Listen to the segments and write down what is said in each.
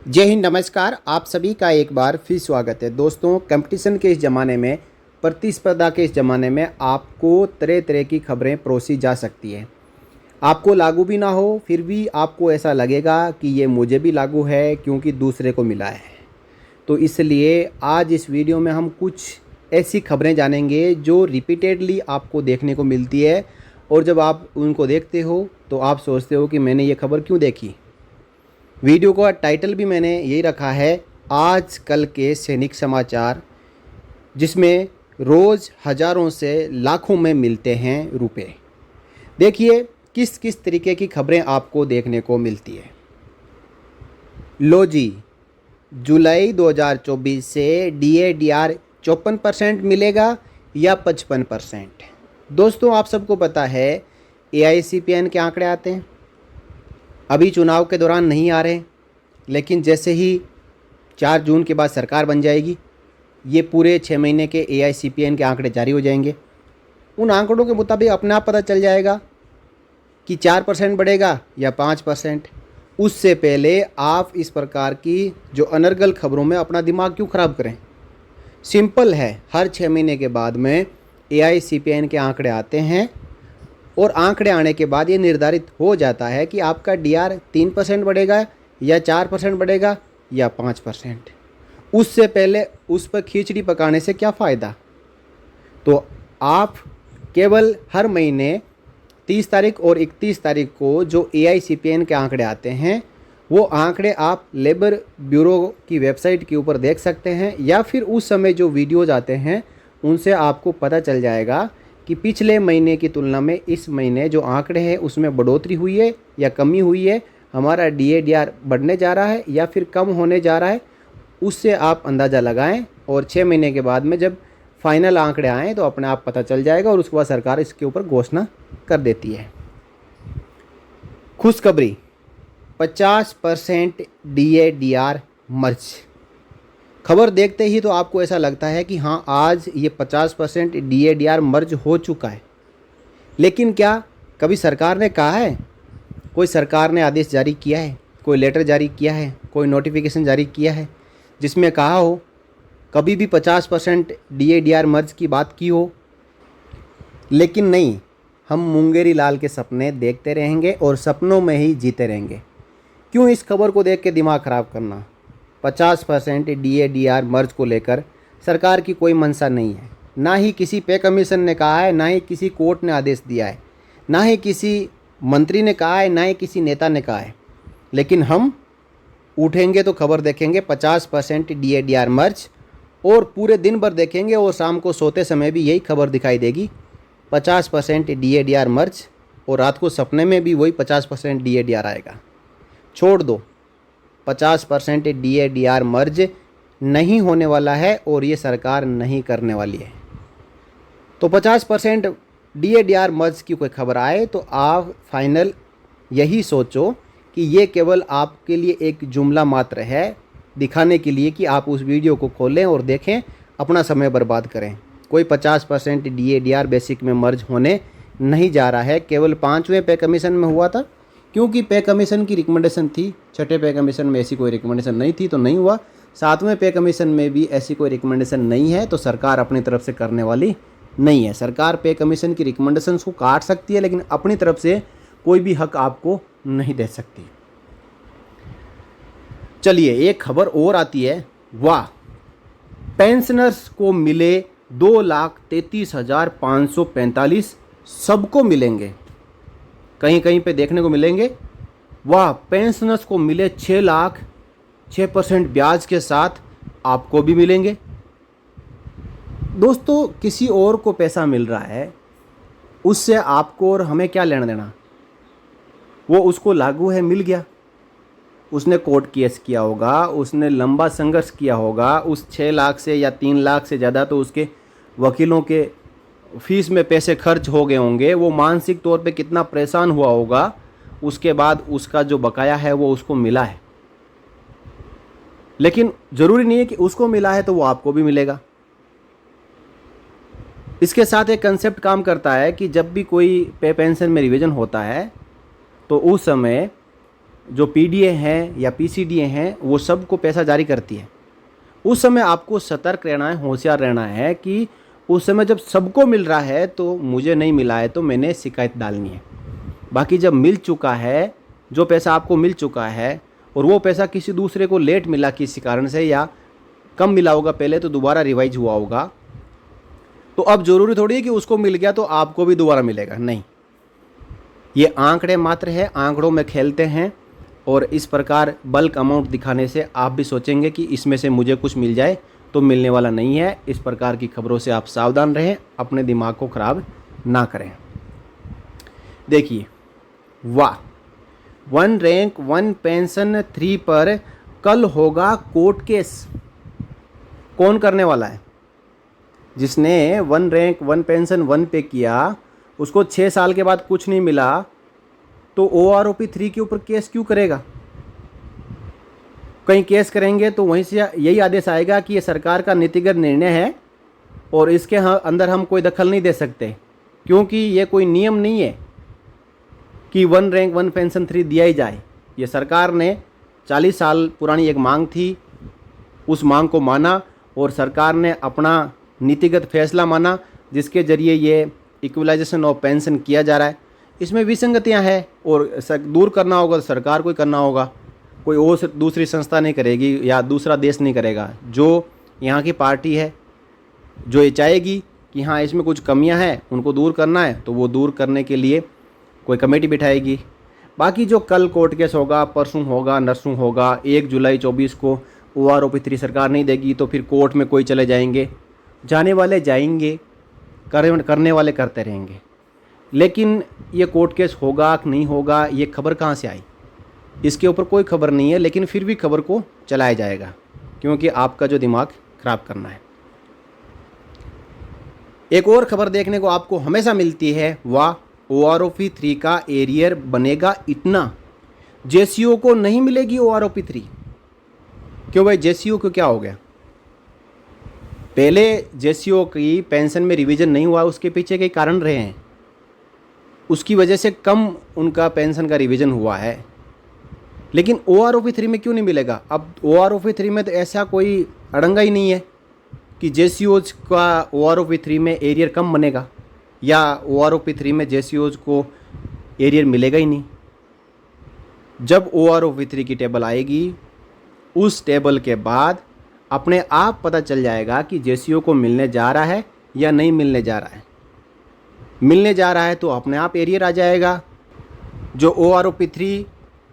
जय हिंद, नमस्कार। आप सभी का एक बार फिर स्वागत है। दोस्तों, कंपटीशन के इस ज़माने में, प्रतिस्पर्धा के इस ज़माने में आपको तरह तरह की खबरें परोसी जा सकती है। आपको लागू भी ना हो, फिर भी आपको ऐसा लगेगा कि ये मुझे भी लागू है क्योंकि दूसरे को मिला है। तो इसलिए आज इस वीडियो में हम कुछ ऐसी खबरें जानेंगे जो रिपीटेडली आपको देखने को मिलती है, और जब आप उनको देखते हो तो आप सोचते हो कि मैंने ये खबर क्यों देखी। वीडियो का टाइटल भी मैंने यही रखा है, आज कल के सैनिक समाचार, जिसमें रोज़ हज़ारों से लाखों में मिलते हैं रुपए। देखिए किस किस तरीके की खबरें आपको देखने को मिलती है। लो जी, जुलाई 2024 से DADR 54% मिलेगा या 55%। दोस्तों, आप सबको पता है AICPN के आंकड़े आते हैं, अभी चुनाव के दौरान नहीं आ रहे, लेकिन जैसे ही 4 जून के बाद सरकार बन जाएगी, ये पूरे 6 महीने के AICPN के आंकड़े जारी हो जाएंगे। उन आंकड़ों के मुताबिक अपने आप पता चल जाएगा कि 4% बढ़ेगा या 5%। उससे पहले आप इस प्रकार की जो अनर्गल खबरों में अपना दिमाग क्यों ख़राब करें। सिंपल है, हर 6 महीने के बाद में AICPN के आंकड़े आते हैं, और आंकड़े आने के बाद ये निर्धारित हो जाता है कि आपका DR 3% बढ़ेगा या 4% बढ़ेगा या 5%। उससे पहले उस पर खिचड़ी पकाने से क्या फ़ायदा। तो आप केवल हर महीने 30 तारीख और 31 तारीख को जो AICPN के आंकड़े आते हैं, वो आंकड़े आप लेबर ब्यूरो की वेबसाइट के ऊपर देख सकते हैं, या फिर उस समय जो वीडियोज़ आते हैं उनसे आपको पता चल जाएगा कि पिछले महीने की तुलना में इस महीने जो आंकड़े हैं उसमें बढ़ोतरी हुई है या कमी हुई है, हमारा DADR बढ़ने जा रहा है या फिर कम होने जा रहा है। उससे आप अंदाज़ा लगाएं, और 6 महीने के बाद में जब फाइनल आंकड़े आएँ तो अपने आप पता चल जाएगा, और उसके बाद सरकार इसके ऊपर घोषणा कर देती है। खुशखबरी, 50% DADR मर्ज। खबर देखते ही तो आपको ऐसा लगता है कि हाँ, आज ये 50% DADR मर्ज हो चुका है। लेकिन क्या कभी सरकार ने कहा है, कोई सरकार ने आदेश जारी किया है, कोई लेटर जारी किया है, कोई नोटिफिकेशन जारी किया है जिसमें कहा हो, कभी भी 50% DADR मर्ज की बात की हो? लेकिन नहीं, हम मुंगेरी लाल के सपने देखते रहेंगे और सपनों में ही जीते रहेंगे। क्यों इस खबर को देख के दिमाग ख़राब करना। 50% DADR मर्ज को लेकर सरकार की कोई मंशा नहीं है, ना ही किसी पे कमीशन ने कहा है, ना ही किसी कोर्ट ने आदेश दिया है, ना ही किसी मंत्री ने कहा है, ना ही किसी नेता ने कहा है। लेकिन हम उठेंगे तो खबर देखेंगे 50% DADR मर्ज, और पूरे दिन भर देखेंगे और शाम को सोते समय भी यही खबर दिखाई देगी, 50% DADR मर्ज, और रात को सपने में भी वही 50% DADR आएगा। छोड़ दो, 50% DADR मर्ज नहीं होने वाला है और ये सरकार नहीं करने वाली है। तो 50% DADR मर्ज की कोई खबर आए तो आप फाइनल यही सोचो कि ये केवल आपके लिए एक जुमला मात्र है, दिखाने के लिए कि आप उस वीडियो को खोलें और देखें, अपना समय बर्बाद करें। कोई 50% DADR बेसिक में मर्ज होने नहीं जा रहा है। केवल 5वें पे कमीशन में हुआ था, क्योंकि पे कमीशन की रिकमेंडेशन थी। 6ठे पे कमीशन में ऐसी कोई रिकमेंडेशन नहीं थी तो नहीं हुआ। 7वें पे कमीशन में भी ऐसी कोई रिकमेंडेशन नहीं है, तो सरकार अपनी तरफ से करने वाली नहीं है। सरकार पे कमीशन की रिकमेंडेशन को काट सकती है, लेकिन अपनी तरफ से कोई भी हक आपको नहीं दे सकती। चलिए, एक खबर और आती है। वाह, पेंशनर्स को मिले 2,33,545, सबको मिलेंगे। कहीं कहीं पे देखने को मिलेंगे, वाह, पेंशनर्स को मिले 6 लाख, 6% ब्याज के साथ आपको भी मिलेंगे। दोस्तों, किसी और को पैसा मिल रहा है, उससे आपको और हमें क्या लेना देना। वो उसको लागू है, मिल गया, उसने कोर्ट केस किया होगा, उसने लंबा संघर्ष किया होगा, उस 6 लाख से या 3 लाख से ज़्यादा तो उसके वकीलों के फीस में पैसे खर्च हो गए होंगे, वो मानसिक तौर पे कितना परेशान हुआ होगा, उसके बाद उसका जो बकाया है वो उसको मिला है। लेकिन ज़रूरी नहीं है कि उसको मिला है तो वो आपको भी मिलेगा। इसके साथ एक कंसेप्ट काम करता है कि जब भी कोई पे पेंशन में रिवीजन होता है तो उस समय जो पीडीए हैं या पीसीडीए हैं वो सबको पैसा जारी करती है। उस समय आपको सतर्क रहना है, होशियार रहना है कि उस समय जब सबको मिल रहा है तो मुझे नहीं मिला है तो मैंने शिकायत डालनी है। बाकी जब मिल चुका है, जो पैसा आपको मिल चुका है और वो पैसा किसी दूसरे को लेट मिला किसी कारण से या कम मिला होगा पहले तो दोबारा रिवाइज हुआ होगा, तो अब ज़रूरी थोड़ी है कि उसको मिल गया तो आपको भी दोबारा मिलेगा, नहीं। ये आंकड़े मात्र है, आंकड़ों में खेलते हैं और इस प्रकार बल्क अमाउंट दिखाने से आप भी सोचेंगे कि इसमें से मुझे कुछ मिल जाए, तो मिलने वाला नहीं है। इस प्रकार की खबरों से आप सावधान रहें, अपने दिमाग को ख़राब ना करें। देखिए, वाह, 1 रैंक 1 पेंशन 3 पर कल होगा कोर्ट केस। कौन करने वाला है? जिसने 1 रैंक 1 पेंशन 1 पे किया, उसको 6 साल के बाद कुछ नहीं मिला, तो OROP 3 के ऊपर केस क्यों करेगा? कहीं केस करेंगे तो वहीं से यही आदेश आएगा कि ये सरकार का नीतिगत निर्णय है और इसके अंदर हम कोई दखल नहीं दे सकते, क्योंकि ये कोई नियम नहीं है कि 1 रैंक 1 पेंशन 3 दिया ही जाए। ये सरकार ने 40 साल पुरानी एक मांग थी, उस मांग को माना और सरकार ने अपना नीतिगत फैसला माना, जिसके जरिए ये इक्वलाइजेशन ऑफ पेंशन किया जा रहा है। इसमें विसंगतियां हैं और दूर करना होगा तो सरकार को ही करना होगा, कोई और दूसरी संस्था नहीं करेगी या दूसरा देश नहीं करेगा। जो यहाँ की पार्टी है जो ये चाहेगी कि हाँ इसमें कुछ कमियां हैं, उनको दूर करना है, तो वो दूर करने के लिए कोई कमेटी बिठाएगी। बाकी जो कल कोर्ट केस होगा, परसों होगा, नरसों होगा, 1 जुलाई 24 को OROP 3 सरकार नहीं देगी तो फिर कोर्ट में कोई चले जाएंगे, जाने वाले जाएंगे, करने वाले करते रहेंगे। लेकिन ये कोर्ट केस होगा कि नहीं होगा, ये खबर कहाँ से आई? इसके ऊपर कोई खबर नहीं है, लेकिन फिर भी खबर को चलाया जाएगा क्योंकि आपका जो दिमाग खराब करना है। एक और खबर देखने को आपको हमेशा मिलती है, वाह, OROP 3 का एरियर बनेगा इतना, JCO को नहीं मिलेगी OROP 3। क्यों भाई, JCO को क्या हो गया? पहले JCO की पेंशन में रिवीजन नहीं हुआ, उसके पीछे के कारण रहे हैं, उसकी वजह से कम उनका पेंशन का रिवीजन हुआ है। लेकिन OROP 3 में क्यों नहीं मिलेगा? अब OROP 3 में तो ऐसा कोई अड़ंगा ही नहीं है कि JCOs का OROP 3 में एरियर कम बनेगा या OROP 3 में JCOs को एरियर मिलेगा ही नहीं। जब OROP 3 की टेबल आएगी, उस टेबल के बाद अपने आप पता चल जाएगा कि JCO को मिलने जा रहा है या नहीं मिलने जा रहा है। मिलने जा रहा है तो अपने आप एरियर आ जाएगा। जो OROP 3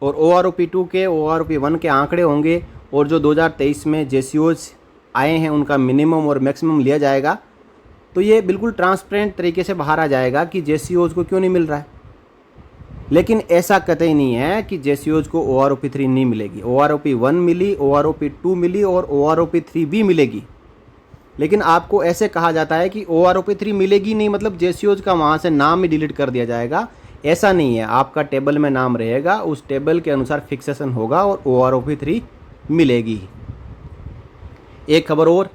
और OROP 2 के, OROP 1 के आंकड़े होंगे और जो 2023 में JCOs आए हैं उनका मिनिमम और मैक्सिमम लिया जाएगा, तो ये बिल्कुल ट्रांसपेरेंट तरीके से बाहर आ जाएगा कि JCOs को क्यों नहीं मिल रहा है। लेकिन ऐसा कतई नहीं है कि JCOs को OROP 3 नहीं मिलेगी। OROP 1 मिली, OROP 2 मिली और OROP 3 भी मिलेगी। लेकिन आपको ऐसे कहा जाता है कि OROP 3 मिलेगी नहीं, मतलब JCOs का वहाँ से नाम ही डिलीट कर दिया जाएगा। ऐसा नहीं है, आपका टेबल में नाम रहेगा, उस टेबल के अनुसार फिक्सेशन होगा और OROP 3 मिलेगी। एक खबर और,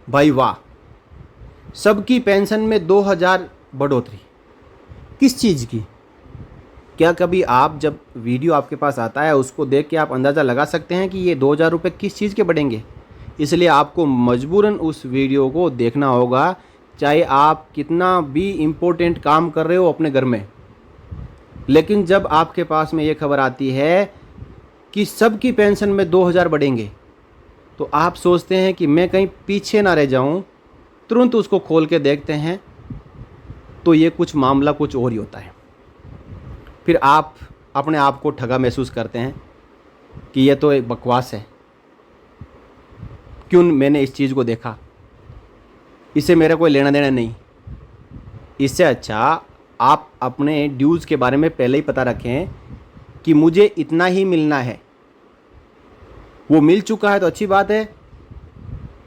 भाई वाह, सबकी पेंशन में 2000 बढ़ोतरी। किस चीज़ की? क्या कभी आप जब वीडियो आपके पास आता है उसको देख के आप अंदाज़ा लगा सकते हैं कि ये 2000 रुपये किस चीज़ के बढ़ेंगे? इसलिए आपको मजबूरन उस वीडियो को देखना होगा, चाहे आप कितना भी इम्पोर्टेंट काम कर रहे हो अपने घर में। लेकिन जब आपके पास में ये खबर आती है कि सबकी पेंशन में 2000 बढ़ेंगे, तो आप सोचते हैं कि मैं कहीं पीछे ना रह जाऊं, तुरंत उसको खोल के देखते हैं तो ये कुछ मामला कुछ और ही होता है। फिर आप अपने आप को ठगा महसूस करते हैं कि ये तो एक बकवास है, क्यों मैंने इस चीज़ को देखा, इससे मेरा कोई लेना देना नहीं। इससे अच्छा आप अपने ड्यूज़ के बारे में पहले ही पता रखें कि मुझे इतना ही मिलना है। वो मिल चुका है तो अच्छी बात है,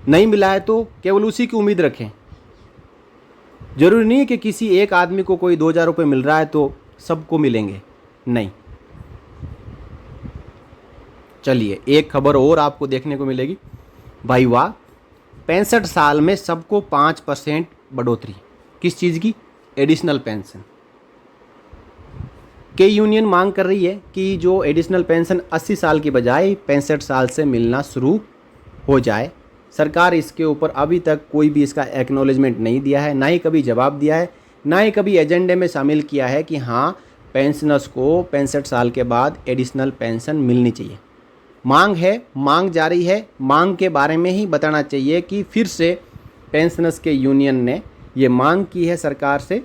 नहीं मिला है तो केवल उसी की उम्मीद रखें। ज़रूरी नहीं कि किसी एक आदमी को कोई 2000 रुपये मिल रहा है तो सबको मिलेंगे, नहीं। चलिए एक खबर और आपको देखने को मिलेगी, भाई वाह, 65 साल में सबको 5% बढ़ोतरी। किस चीज़ की? Additional pension. कई यूनियन मांग कर रही है कि जो एडिशनल पेंशन 80 साल की बजाय 65 साल से मिलना शुरू हो जाए। सरकार इसके ऊपर अभी तक कोई भी इसका एक्नॉलेजमेंट नहीं दिया है, ना ही कभी जवाब दिया है, ना ही कभी एजेंडे में शामिल किया है कि हाँ पेंशनर्स को 65 साल के बाद एडिशनल पेंशन मिलनी चाहिए। मांग है, मांग जारी है। मांग के बारे में ही बताना चाहिए कि फिर से पेंशनर्स के यूनियन ने ये मांग की है सरकार से,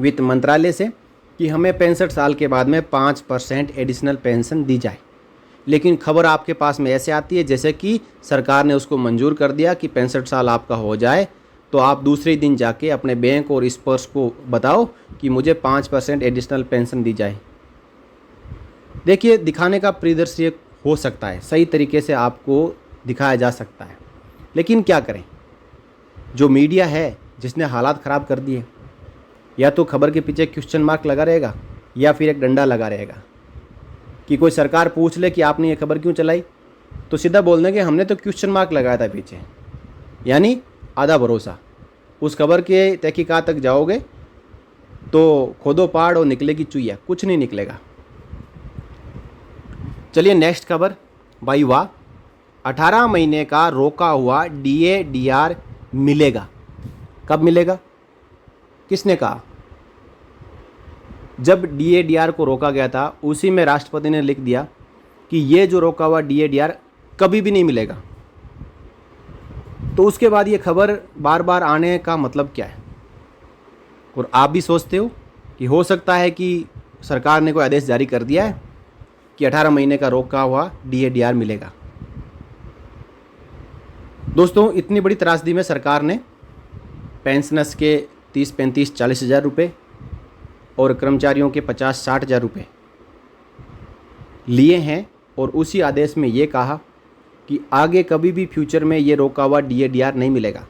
वित्त मंत्रालय से, कि हमें 65 साल के बाद में 5% एडिशनल पेंशन दी जाए। लेकिन खबर आपके पास में ऐसे आती है जैसे कि सरकार ने उसको मंजूर कर दिया कि 65 साल आपका हो जाए तो आप दूसरे दिन जाके अपने बैंक और स्पर्श को बताओ कि मुझे 5% एडिशनल पेंशन दी जाए। देखिए, दिखाने का परिदृश्य हो सकता है, सही तरीके से आपको दिखाया जा सकता है, लेकिन क्या करें, जो मीडिया है जिसने हालात ख़राब कर दिए, या तो खबर के पीछे क्वेश्चन मार्क लगा रहेगा या फिर एक डंडा लगा रहेगा कि कोई सरकार पूछ ले कि आपने ये खबर क्यों चलाई, तो सीधा बोल दें कि हमने तो क्वेश्चन मार्क लगाया था पीछे, यानी आधा भरोसा। उस खबर के तहकीकात तक जाओगे तो खोदो पहाड़ और निकलेगी चुईया, कुछ नहीं निकलेगा। चलिए नेक्स्ट खबर, भाई वाह, 18 महीने का रोका हुआ डीए डीआर मिलेगा। कब मिलेगा, किसने कहा? जब डीए डीआर को रोका गया था उसी में राष्ट्रपति ने लिख दिया कि ये जो रोका हुआ डीए डीआर कभी भी नहीं मिलेगा। तो उसके बाद ये खबर बार बार आने का मतलब क्या है? और आप भी सोचते हो कि हो सकता है कि सरकार ने कोई आदेश जारी कर दिया है कि 18 महीने का रोका हुआ डीए डीआर मिलेगा। दोस्तों, इतनी बड़ी त्रासदी में सरकार ने पेंशनर्स के 30, 35, 40 हज़ार रुपये और कर्मचारियों के 50, 60 हज़ार रुपये लिए हैं, और उसी आदेश में ये कहा कि आगे कभी भी फ्यूचर में ये रोका हुआ डीए डीआर नहीं मिलेगा।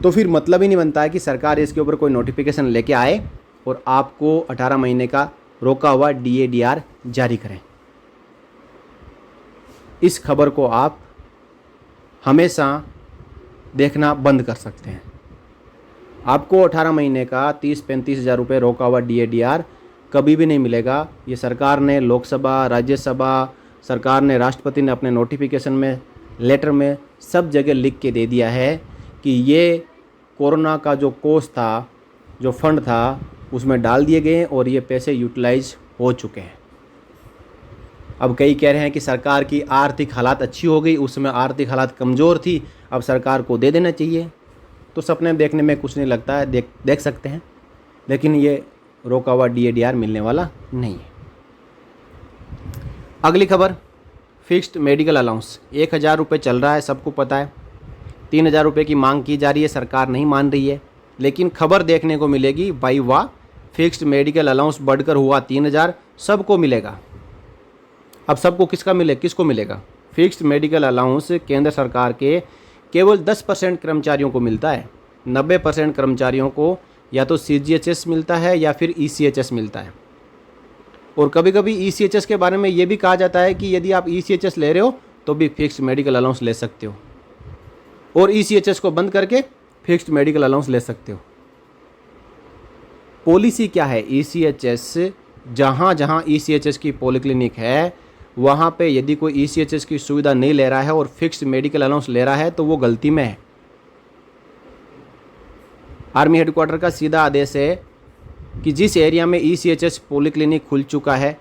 तो फिर मतलब ही नहीं बनता है कि सरकार इसके ऊपर कोई नोटिफिकेशन लेके आए और आपको 18 महीने का रोका हुआ डीए डीआर जारी करें। इस खबर को आप हमेशा देखना बंद कर सकते हैं। आपको 18 महीने का 30-35 हज़ार रुपये रोका हुआ डीए डीआर कभी भी नहीं मिलेगा। ये सरकार ने लोकसभा, राज्यसभा, सरकार ने, राष्ट्रपति ने अपने नोटिफिकेशन में, लेटर में सब जगह लिख के दे दिया है कि ये कोरोना का जो कोष था, जो फंड था, उसमें डाल दिए गए हैं और ये पैसे यूटिलाइज हो चुके हैं। अब कई कह रहे हैं कि सरकार की आर्थिक हालात अच्छी हो गई, उस समय आर्थिक हालात कमज़ोर थी, अब सरकार को दे देना चाहिए। तो सपने देखने में कुछ नहीं लगता है, देख सकते हैं, लेकिन ये रोका हुआ डीए डीआर मिलने वाला नहीं है। अगली खबर, फिक्स्ड मेडिकल अलाउंस 1000 रुपये चल रहा है, सबको पता है। 3000 रुपये की मांग की जा रही है, सरकार नहीं मान रही है, लेकिन खबर देखने को मिलेगी, भाई वाह, फिक्स्ड मेडिकल अलाउंस बढ़कर हुआ 3000, सबको मिलेगा। अब सबको किसको मिलेगा? फिक्स्ड मेडिकल अलाउंस केंद्र सरकार के केवल 10% कर्मचारियों को मिलता है। 90% कर्मचारियों को या तो सीजीएचएस मिलता है या फिर ईसीएचएस मिलता है। और कभी कभी ईसीएचएस के बारे में ये भी कहा जाता है कि यदि आप ईसीएचएस ले रहे हो तो भी फिक्स्ड मेडिकल अलाउंस ले सकते हो, और ईसीएचएस को बंद करके फिक्स्ड मेडिकल अलाउंस ले सकते हो। पॉलिसी क्या है? ईसीएचएस, जहाँ जहाँ ईसीएचएस की पॉलीक्लिनिक है वहाँ पे यदि कोई ईसीएचएस की सुविधा नहीं ले रहा है और फिक्स्ड मेडिकल अलाउंस ले रहा है तो वो गलती में है। आर्मी हेडक्वार्टर का सीधा आदेश है कि जिस एरिया में ईसीएचएस पॉलीक्लिनिक खुल चुका है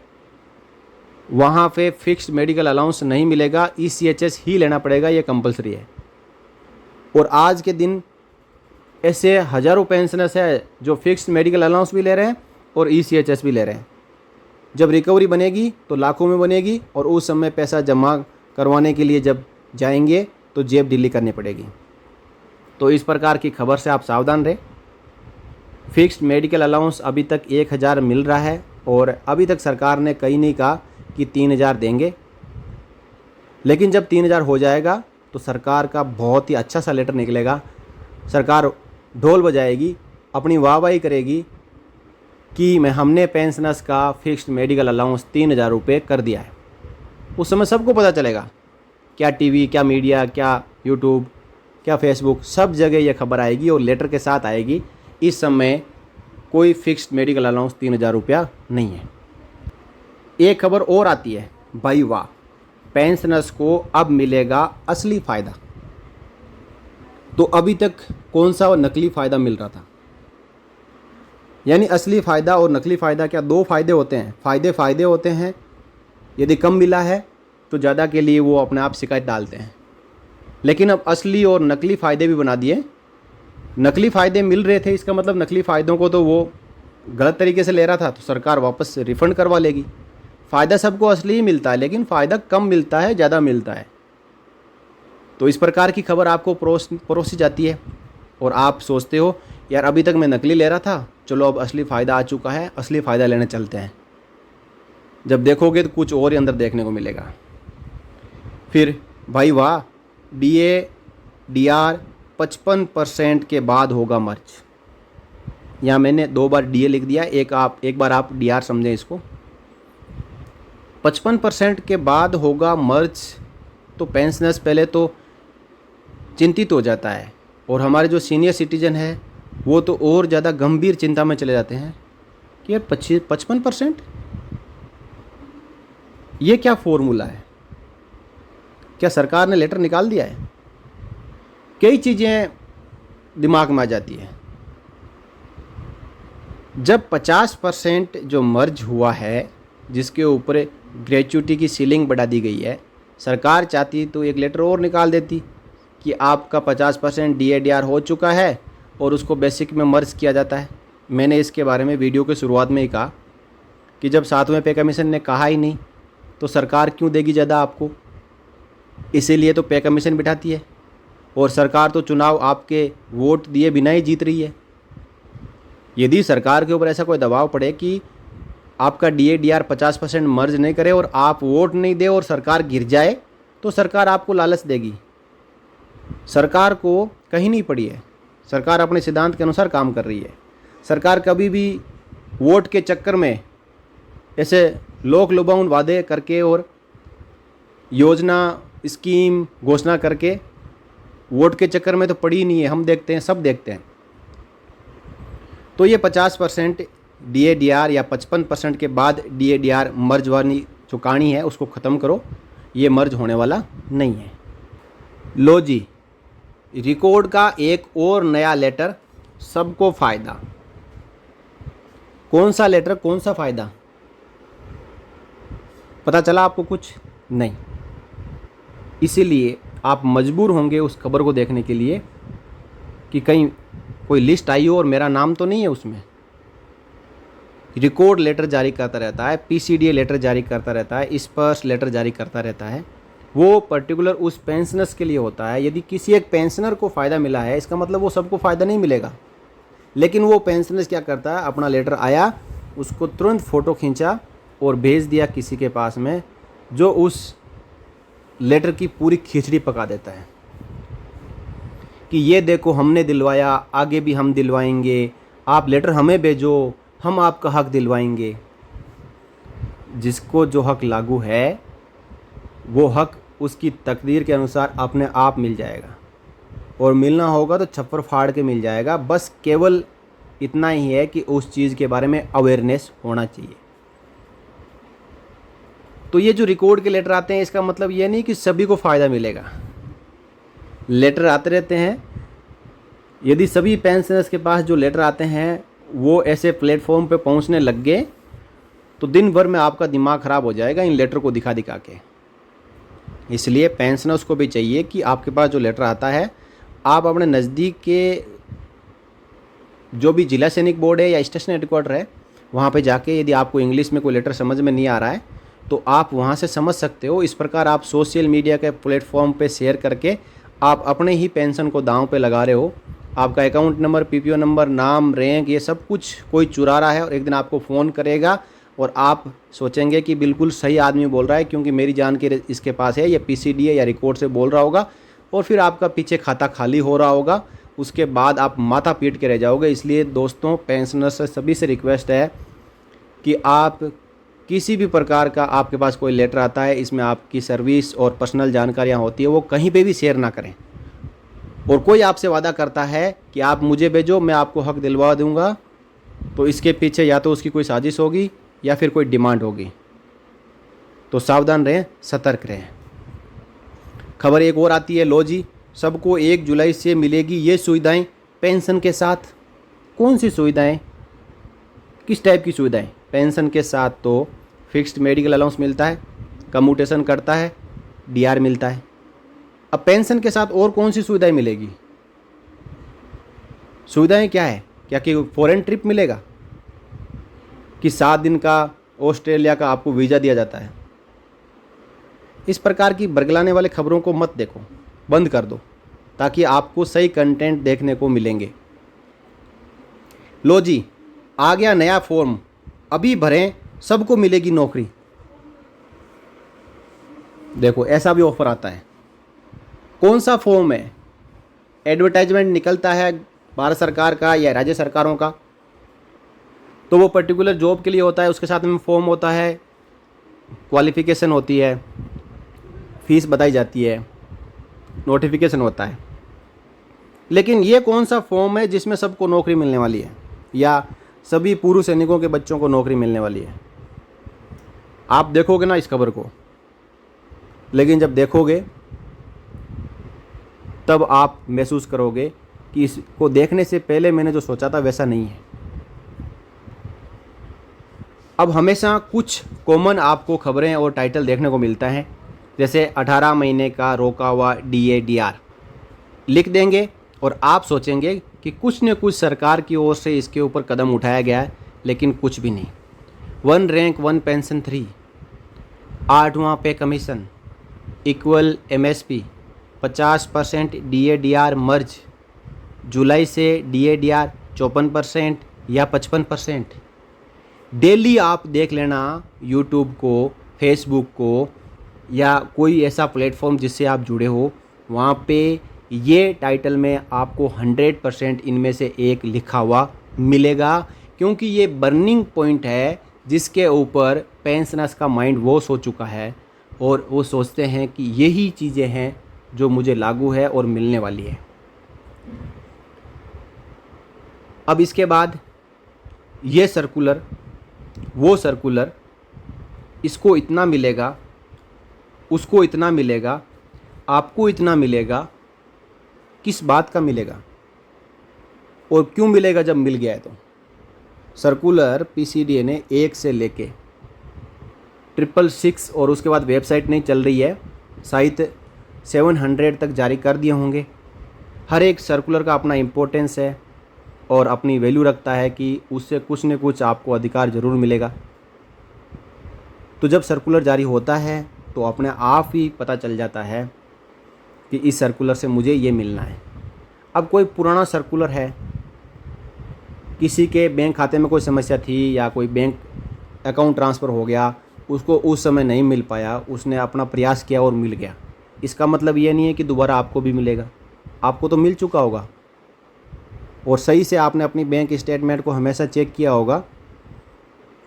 वहाँ पे फिक्स्ड मेडिकल अलाउंस नहीं मिलेगा, ईसीएचएस ही लेना पड़ेगा, ये कंपलसरी है। और आज के दिन ऐसे हज़ारों पेंशनर्स हैं जो फिक्स्ड मेडिकल अलाउंस भी ले रहे हैं और ईसीएचएस भी ले रहे हैं। जब रिकवरी बनेगी तो लाखों में बनेगी, और उस समय पैसा जमा करवाने के लिए जब जाएंगे तो जेब ढीली करनी पड़ेगी। तो इस प्रकार की खबर से आप सावधान रहें। फिक्स्ड मेडिकल अलाउंस अभी तक 1000 मिल रहा है, और अभी तक सरकार ने कहीं नहीं कहा कि 3000 देंगे, लेकिन जब 3000 हो जाएगा तो सरकार का बहुत ही अच्छा सा लेटर निकलेगा। सरकार ढोल बजाएगी, अपनी वाहवाही करेगी कि हमने पेंशनर्स का फिक्स्ड मेडिकल अलाउंस 3000 रुपये कर दिया है। उस समय सबको पता चलेगा, क्या टीवी, क्या मीडिया, क्या यूट्यूब, क्या फेसबुक, सब जगह ये खबर आएगी और लेटर के साथ आएगी। इस समय कोई फिक्स्ड मेडिकल अलाउंस 3,000 रुपया नहीं है। एक खबर और आती है, भाई वाह, पेंशनर्स को अब मिलेगा असली फ़ायदा। तो अभी तक कौन सा नकली फ़ायदा मिल रहा था? यानी असली फ़ायदा और नकली फ़ायदा क्या दो फ़ायदे होते हैं? फ़ायदे होते हैं, यदि कम मिला है तो ज़्यादा के लिए वो अपने आप शिकायत डालते हैं। लेकिन अब असली और नकली फ़ायदे भी बना दिए। नकली फ़ायदे मिल रहे थे, इसका मतलब नकली फ़ायदों को तो वो गलत तरीके से ले रहा था, तो सरकार वापस रिफ़ंड करवा लेगी। फ़ायदा सबको असली ही मिलता है, लेकिन फ़ायदा कम मिलता है, ज़्यादा मिलता है। तो इस प्रकार की खबर आपको परोसी जाती है और आप सोचते हो यार अभी तक मैं नकली ले रहा था, चलो अब असली फ़ायदा आ चुका है, असली फ़ायदा लेने चलते हैं। जब देखोगे तो कुछ और ही अंदर देखने को मिलेगा। फिर भाई वाह, DA DR 55% के बाद होगा मर्ज। यहाँ मैंने 2 बार DA लिख दिया, एक बार आप DR समझें इसको। 55% के बाद होगा मर्ज, तो पेंशनर्स पहले तो चिंतित हो जाता है, और हमारे जो सीनियर सिटीजन है वो तो और ज़्यादा गंभीर चिंता में चले जाते हैं कि यार 55%, ये क्या फॉर्मूला है? क्या सरकार ने लेटर निकाल दिया है? कई चीज़ें दिमाग में आ जाती है। जब 50% जो मर्ज हुआ है, जिसके ऊपर ग्रेच्युटी की सीलिंग बढ़ा दी गई है, सरकार चाहती तो एक लेटर और निकाल देती कि आपका 50% DA DR हो चुका है और उसको बेसिक में मर्ज किया जाता है। मैंने इसके बारे में वीडियो के शुरुआत में ही कहा कि जब 7वें पे कमीशन ने कहा ही नहीं तो सरकार क्यों देगी ज़्यादा आपको? इसीलिए तो पे कमीशन बिठाती है, और सरकार तो चुनाव आपके वोट दिए बिना ही जीत रही है। यदि सरकार के ऊपर ऐसा कोई दबाव पड़े कि आपका DA DR 50% मर्ज नहीं करे और आप वोट नहीं दे और सरकार गिर जाए, तो सरकार आपको लालच देगी। सरकार को कहीं नहीं पड़ी है, सरकार अपने सिद्धांत के अनुसार काम कर रही है। सरकार कभी भी वोट के चक्कर में ऐसे लोक लुभाऊन वादे करके और योजना स्कीम घोषणा करके वोट के चक्कर में तो पड़ी ही नहीं है। हम देखते हैं, सब देखते हैं। तो ये 50% DA DR या 55% के बाद DA DR मर्ज वाली जो कहानी है उसको ख़त्म करो, ये मर्ज होने वाला नहीं है। लो जी, रिकॉर्ड का एक और नया लेटर, सबको फ़ायदा। कौन सा लेटर, कौन सा फ़ायदा? पता चला आपको कुछ? नहीं। इसीलिए आप मजबूर होंगे उस खबर को देखने के लिए कि कहीं कोई लिस्ट आई हो और मेरा नाम तो नहीं है उसमें। रिकॉर्ड लेटर जारी करता रहता है, PCDA लेटर जारी करता रहता है, स्पर्श लेटर जारी करता रहता है। वो पर्टिकुलर उस पेंशनर्स के लिए होता है। यदि किसी एक पेंशनर को फ़ायदा मिला है, इसका मतलब वो सबको फ़ायदा नहीं मिलेगा। लेकिन वो पेंशनर्स क्या करता है, अपना लेटर आया, उसको तुरंत फ़ोटो खींचा और भेज दिया किसी के पास में, जो उस लेटर की पूरी खिचड़ी पका देता है कि ये देखो हमने दिलवाया, आगे भी हम दिलवाएंगे, आप लेटर हमें भेजो, हम आपका हक दिलवाएंगे। जिसको जो हक लागू है, वो हक उसकी तकदीर के अनुसार अपने आप मिल जाएगा, और मिलना होगा तो छप्पर फाड़ के मिल जाएगा। बस केवल इतना ही है कि उस चीज़ के बारे में अवेयरनेस होना चाहिए। तो ये जो रिकॉर्ड के लेटर आते हैं, इसका मतलब ये नहीं कि सभी को फ़ायदा मिलेगा। लेटर आते रहते हैं। यदि सभी पेंशनर्स के पास जो लेटर आते हैं वो ऐसे प्लेटफॉर्म पे पहुंचने लग गए, तो दिन भर में आपका दिमाग ख़राब हो जाएगा इन लेटर को दिखा दिखा के। इसलिए पेंशनर्स को भी चाहिए कि आपके पास जो लेटर आता है, आप अपने नज़दीक के जो भी जिला सैनिक बोर्ड है या स्टेशन हेडक्वार्टर है, वहाँ पे जाके यदि आपको इंग्लिश में कोई लेटर समझ में नहीं आ रहा है तो आप वहाँ से समझ सकते हो। इस प्रकार आप सोशल मीडिया के प्लेटफॉर्म पे शेयर करके आप अपने ही पेंशन को दांव पे लगा रहे हो। आपका अकाउंट नंबर, PPO नंबर, नाम, रैंक, ये सब कुछ कोई चुरा रहा है, और एक दिन आपको फ़ोन करेगा और आप सोचेंगे कि बिल्कुल सही आदमी बोल रहा है क्योंकि मेरी जानकारी इसके पास है, या PCDA या रिकॉर्ड से बोल रहा होगा, और फिर आपका पीछे खाता खाली हो रहा होगा। उसके बाद आप माथा पीट के रह जाओगे। इसलिए दोस्तों, पेंशनर्स से सभी से रिक्वेस्ट है कि आप किसी भी प्रकार का आपके पास कोई लेटर आता है, इसमें आपकी सर्विस और पर्सनल जानकारियाँ होती है, वो कहीं पे भी शेयर ना करें। और कोई आपसे वादा करता है कि आप मुझे भेजो, मैं आपको हक दिलवा दूंगा, तो इसके पीछे या तो उसकी कोई साजिश होगी या फिर कोई डिमांड होगी। तो सावधान रहें, सतर्क रहें। खबर एक और आती है, लो जी, सबको 1 जुलाई से मिलेगी ये सुविधाएं पेंशन के साथ। कौन सी सुविधाएं, किस टाइप की सुविधाएं? पेंशन के साथ तो फिक्स्ड मेडिकल अलाउंस मिलता है, कम्यूटेशन करता है, डीआर मिलता है। अब पेंशन के साथ और कौन सी सुविधाएं मिलेगी? सुविधाएं क्या है? क्या कि फॉरेन ट्रिप मिलेगा, कि 7 दिन का ऑस्ट्रेलिया का आपको वीज़ा दिया जाता है? इस प्रकार की बरगलाने वाले खबरों को मत देखो, बंद कर दो, ताकि आपको सही कंटेंट देखने को मिलेंगे। लो जी, आ गया नया फॉर्म, अभी भरें, सबको मिलेगी नौकरी। देखो, ऐसा भी ऑफर आता है। कौन सा फॉर्म है? एडवर्टाइजमेंट निकलता है भारत सरकार का या राज्य सरकारों का, तो वो पर्टिकुलर जॉब के लिए होता है। उसके साथ में फॉर्म होता है, क्वालिफिकेशन होती है, फीस बताई जाती है, नोटिफिकेशन होता है। लेकिन ये कौन सा फॉर्म है जिसमें सबको नौकरी मिलने वाली है या सभी पूर्व सैनिकों के बच्चों को नौकरी मिलने वाली है? आप देखोगे ना इस खबर को, लेकिन जब देखोगे तब आप महसूस करोगे कि इसको देखने से पहले मैंने जो सोचा था वैसा नहीं है। अब हमेशा कुछ कॉमन आपको खबरें और टाइटल देखने को मिलता है, जैसे 18 महीने का रोका हुआ डीए डीआर लिख देंगे और आप सोचेंगे कि कुछ न कुछ सरकार की ओर से इसके ऊपर कदम उठाया गया है, लेकिन कुछ भी नहीं। 1 रैंक 1 पेंशन 3, 8वां pay commission, equal MSP, 50% DA DR merge, जुलाई से डीए डीआर 54% या 55%। डेली आप देख लेना यूट्यूब को, फेसबुक को या कोई ऐसा प्लेटफॉर्म जिससे आप जुड़े हो, वहाँ पे ये टाइटल में आपको 100% इनमें से एक लिखा हुआ मिलेगा, क्योंकि ये बर्निंग पॉइंट है जिसके ऊपर पेंशनर्स का माइंड वो सो चुका है और वो सोचते हैं कि यही चीज़ें हैं जो मुझे लागू है और मिलने वाली है। अब इसके बाद ये सर्कुलर, वो सर्कुलर, इसको इतना मिलेगा, उसको इतना मिलेगा, आपको इतना मिलेगा। किस बात का मिलेगा और क्यों मिलेगा जब मिल गया है? तो सर्कुलर पीसीडीए ने 1 से लेके 666 और उसके बाद वेबसाइट नहीं चल रही है, शायद 700 तक जारी कर दिए होंगे। हर एक सर्कुलर का अपना इम्पोर्टेंस है और अपनी वैल्यू रखता है कि उससे कुछ न कुछ आपको अधिकार ज़रूर मिलेगा। तो जब सर्कुलर जारी होता है तो अपने आप ही पता चल जाता है कि इस सर्कुलर से मुझे ये मिलना है। अब कोई पुराना सर्कुलर है, किसी के बैंक खाते में कोई समस्या थी या कोई बैंक अकाउंट ट्रांसफ़र हो गया, उसको उस समय नहीं मिल पाया, उसने अपना प्रयास किया और मिल गया, इसका मतलब ये नहीं है कि दोबारा आपको भी मिलेगा। आपको तो मिल चुका होगा और सही से आपने अपनी बैंक स्टेटमेंट को हमेशा चेक किया होगा,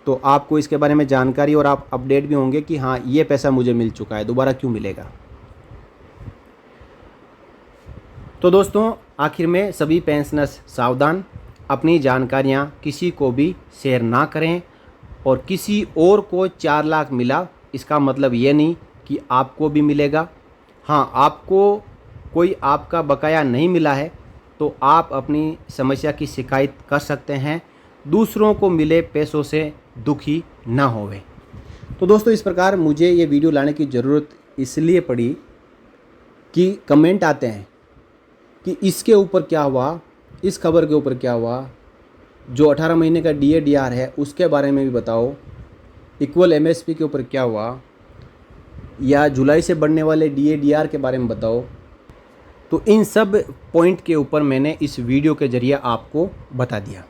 तो आपको इसके बारे में जानकारी और आप अपडेट भी होंगे कि हाँ, ये पैसा मुझे मिल चुका है, दोबारा क्यों मिलेगा। तो दोस्तों, आखिर में सभी पेंशनर्स सावधान, अपनी जानकारियाँ किसी को भी शेयर ना करें और किसी और को 4 लाख मिला इसका मतलब ये नहीं कि आपको भी मिलेगा। हाँ, आपको कोई आपका बकाया नहीं मिला है तो आप अपनी समस्या की शिकायत कर सकते हैं, दूसरों को मिले पैसों से दुखी ना होवे। तो दोस्तों, इस प्रकार मुझे ये वीडियो लाने की ज़रूरत इसलिए पड़ी कि कमेंट आते हैं कि इसके ऊपर क्या हुआ, इस खबर के ऊपर क्या हुआ, जो 18 महीने का डीए डीआर है उसके बारे में भी बताओ, इक्वल एमएसपी के ऊपर क्या हुआ, या जुलाई से बढ़ने वाले डीए डीआर के बारे में बताओ। तो इन सब पॉइंट के ऊपर मैंने इस वीडियो के ज़रिए आपको बता दिया।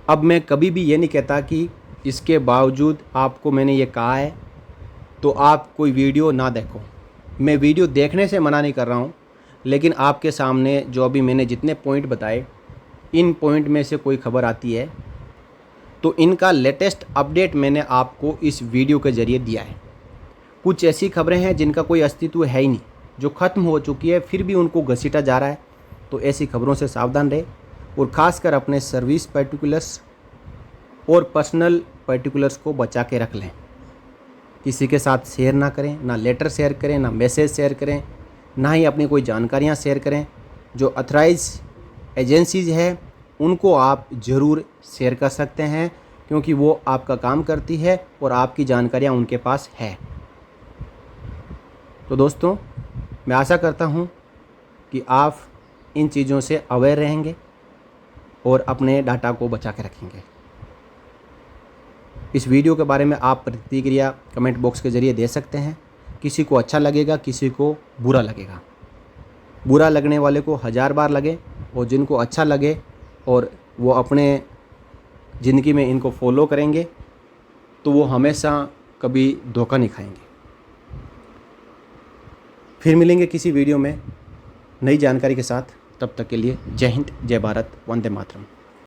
अब मैं कभी भी ये नहीं कहता कि इसके बावजूद आपको मैंने ये कहा है तो आप कोई वीडियो ना देखो। मैं वीडियो देखने से मना नहीं कर रहा हूँ, लेकिन आपके सामने जो अभी मैंने जितने पॉइंट बताए, इन पॉइंट में से कोई खबर आती है तो इनका लेटेस्ट अपडेट मैंने आपको इस वीडियो के ज़रिए दिया है। कुछ ऐसी खबरें हैं जिनका कोई अस्तित्व है ही नहीं, जो ख़त्म हो चुकी है, फिर भी उनको घसीटा जा रहा है। तो ऐसी खबरों से सावधान रहे और ख़ासकर अपने सर्विस पर्टिकुलर्स और पर्सनल पर्टिकुलर्स को बचा के रख लें। किसी के साथ शेयर ना करें, ना लेटर शेयर करें, ना मैसेज शेयर करें, ना ही अपनी कोई जानकारियाँ शेयर करें। जो अथराइज एजेंसीज़ है उनको आप ज़रूर शेयर कर सकते हैं, क्योंकि वो आपका काम करती है और आपकी जानकारियाँ उनके पास है। तो दोस्तों, मैं आशा करता हूँ कि आप इन चीज़ों से अवेयर रहेंगे और अपने डाटा को बचा के रखेंगे। इस वीडियो के बारे में आप प्रतिक्रिया कमेंट बॉक्स के ज़रिए दे सकते हैं। किसी को अच्छा लगेगा, किसी को बुरा लगेगा। बुरा लगने वाले को 1000 बार लगे, और जिनको अच्छा लगे और वो अपने ज़िंदगी में इनको फॉलो करेंगे तो वो हमेशा कभी धोखा नहीं खाएंगे। फिर मिलेंगे किसी वीडियो में नई जानकारी के साथ। तब तक के लिए जय हिंद, जय भारत, वंदे मातरम।